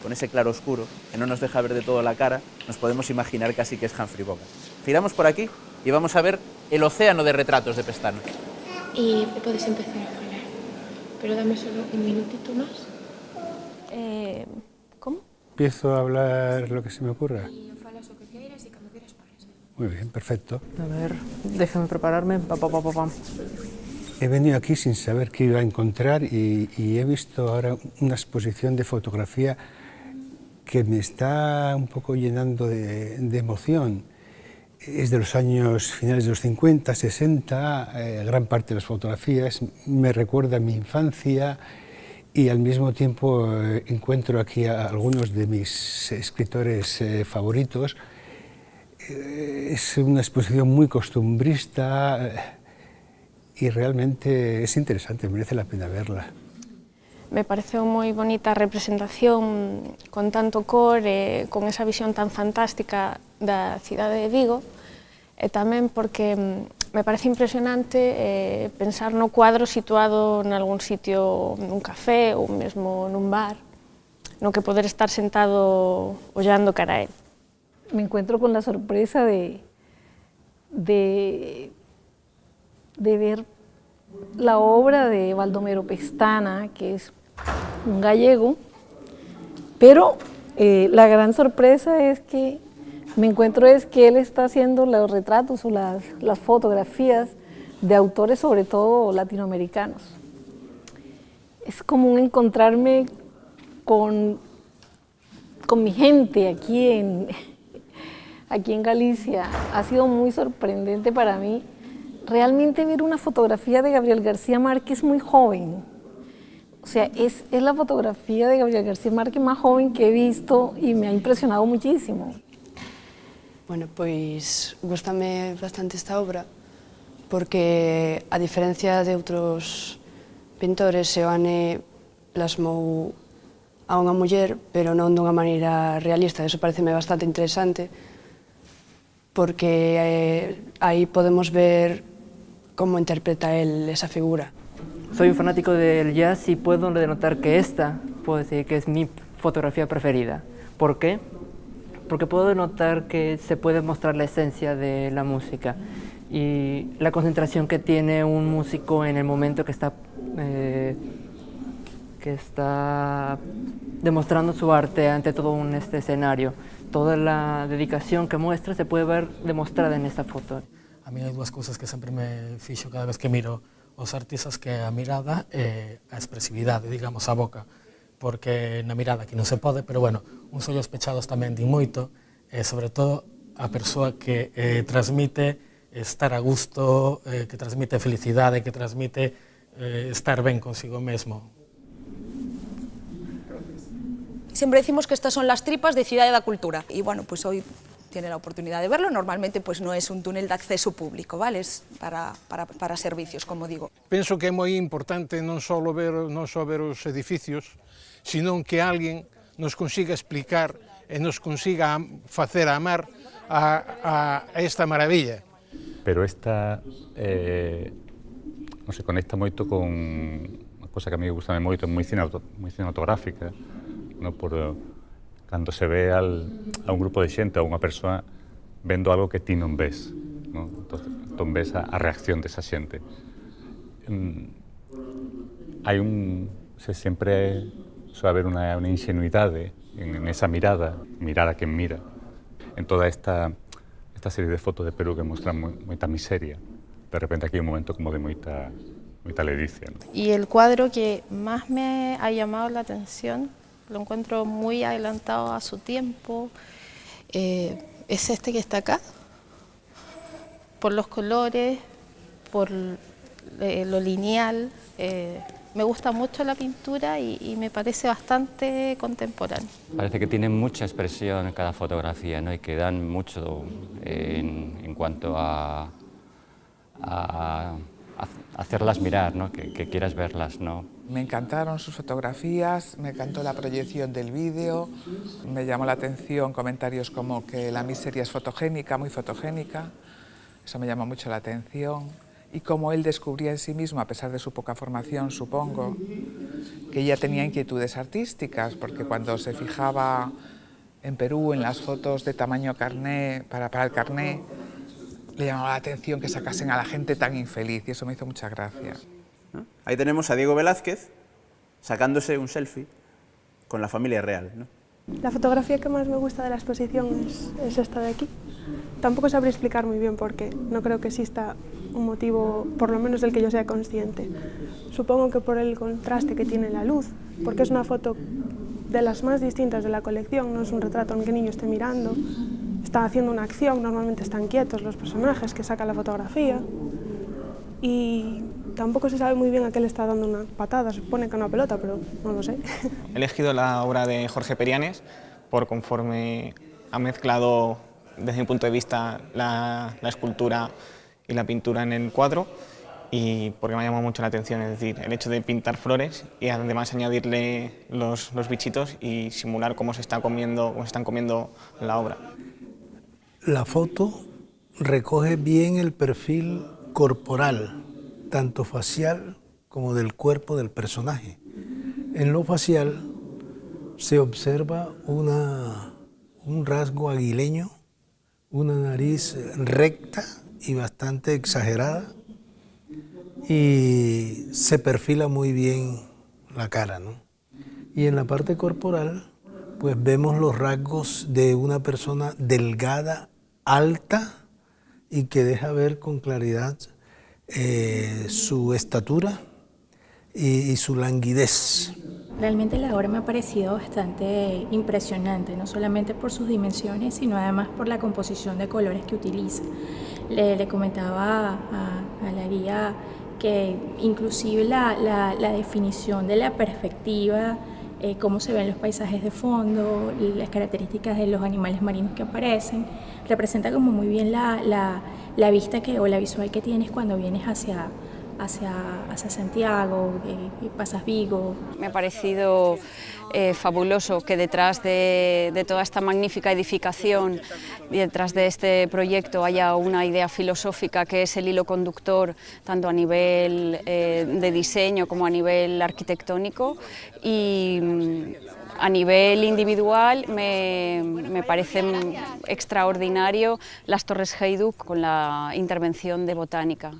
con ese claro oscuro que no nos deja ver de todo la cara, nos podemos imaginar casi que es Humphrey Bogart. Giramos por aquí y vamos a ver el océano de retratos de Pestana. Y puedes empezar a hablar, pero dame solo un minutito más. ¿Cómo? Empiezo a hablar lo que se me ocurra. Y falas o que queiras y cando queiras pares. Muy bien, perfecto. A ver, déjame prepararme. He venido aquí sin saber qué iba a encontrar y he visto ahora una exposición de fotografía que me está un poco llenando de emoción. Es de los años finales de los 50, 60, gran parte de las fotografías me recuerda a mi infancia y al mismo tiempo encuentro aquí a algunos de mis escritores favoritos. Es una exposición muy costumbrista y realmente es interesante, merece la pena verla. Me pareceu moi bonita a representación con tanto cor e con esa visión tan fantástica da cidade de Vigo e tamén porque me parece impresionante pensar no cuadro situado en algún sitio, nun café ou mesmo nun bar, no que poder estar sentado ollando cara a él. Me encuentro con la sorpresa de ver la obra de Baldomero Pestana, que es un gallego, pero la gran sorpresa es que me encuentro es que él está haciendo los retratos o las fotografías de autores, sobre todo latinoamericanos. Es común encontrarme con mi gente aquí en Galicia. Ha sido muy sorprendente para mí realmente ver una fotografía de Gabriel García Márquez muy joven. O sea, es la fotografía de Gabriel García Márquez más joven que he visto y me ha impresionado muchísimo. Bueno, pois gústame bastante esta obra porque, a diferencia de outros pintores, Seoane plasmou a unha muller, pero non dunha maneira realista. Eso pareceme bastante interesante porque aí podemos ver como interpreta él esa figura. Soy un fanático del jazz y puedo denotar que esta, puedo decir que es mi fotografía preferida. ¿Por qué? Porque puedo denotar que se puede mostrar la esencia de la música y la concentración que tiene un músico en el momento que está demostrando su arte ante todo este escenario. Toda la dedicación que muestra se puede ver demostrada en esta foto. A mí hai dúas cousas que sempre me fixo cada vez que miro os artistas, que é a mirada e a expresividade, digamos, a boca, porque na mirada aquí non se pode, pero bueno, uns ollos pechados tamén din moito, e sobre todo a persoa que transmite estar a gusto, que transmite felicidade, que transmite estar ben consigo mesmo. Siempre decimos que estas son las tripas de Cidade da Cultura y bueno, pues hoy tiene la oportunidad de verlo. Normalmente pues no es un túnel de acceso público, ¿vale? Es para servicios, como digo. Penso que é moi importante non só ver os edificios, sino que alguén nos consiga explicar e nos consiga facer amar a esta maravilla. Pero esta non se conecta moito con unha cosa que a mí gusta moito, moi cinematográfica, no? Cando se ve a un grupo de xente, a unha persoa vendo algo que ti non ves, no? Entón ves a reacción desa xente. Sempre suele haber unha ingenuidade en esa mirada, mirar a quen mira, en toda esta serie de fotos de Perú que mostran moita miseria. De repente aquí hai un momento como de moita ledicia, ¿no? Y el cuadro que más me ha llamado la atención, lo encuentro muy adelantado a su tiempo, es este que está acá, por los colores, por lo lineal. Me gusta mucho la pintura y me parece bastante contemporáneo. Parece que tiene mucha expresión en cada fotografía, ¿no? Y que dan mucho en cuanto a hacerlas mirar, ¿no? Que quieras verlas, ¿no? Me encantaron sus fotografías, me encantó la proyección del vídeo, me llamó la atención comentarios como que la miseria es fotogénica, muy fotogénica, eso me llamó mucho la atención, y cómo él descubría en sí mismo, a pesar de su poca formación, supongo, que ella tenía inquietudes artísticas, porque cuando se fijaba en Perú en las fotos de tamaño carné, para el carné, le llamaba la atención que sacasen a la gente tan infeliz, y eso me hizo mucha gracia. ¿No? Ahí tenemos a Diego Velázquez sacándose un selfie con la familia real, ¿no? La fotografía que más me gusta de la exposición es esta de aquí. Tampoco sabré explicar muy bien por qué. No creo que exista un motivo, por lo menos del que yo sea consciente. Supongo que por el contraste que tiene la luz, porque es una foto de las más distintas de la colección. No es un retrato en que el niño esté mirando, está haciendo una acción, normalmente están quietos los personajes que sacan la fotografía. Y tampoco se sabe muy bien a qué le está dando una patada, se supone que a una pelota, pero no lo sé. He elegido la obra de Jorge Perianes por conforme ha mezclado, desde mi punto de vista, la escultura y la pintura en el cuadro, y porque me ha llamado mucho la atención, es decir, el hecho de pintar flores y además añadirle los bichitos y simular cómo se están comiendo la obra. La foto recoge bien el perfil corporal, tanto facial como del cuerpo del personaje. En lo facial se observa un rasgo aguileño, una nariz recta y bastante exagerada, y se perfila muy bien la cara, ¿no? Y en la parte corporal, pues vemos los rasgos de una persona delgada, alta, y que deja ver con claridad su estatura y su languidez. Realmente la obra me ha parecido bastante impresionante, no solamente por sus dimensiones, sino además por la composición de colores que utiliza. Le comentaba a la guía que inclusive la definición de la perspectiva, cómo se ven los paisajes de fondo, las características de los animales marinos que aparecen, representa como muy bien la vista o la visual que tienes cuando vienes hacia Santiago, y pasas Vigo. Me ha parecido fabuloso que detrás de toda esta magnífica edificación, detrás de este proyecto, haya una idea filosófica que es el hilo conductor, tanto a nivel de diseño como a nivel arquitectónico, y a nivel individual me parece extraordinario las Torres Hajduk con la intervención de botánica.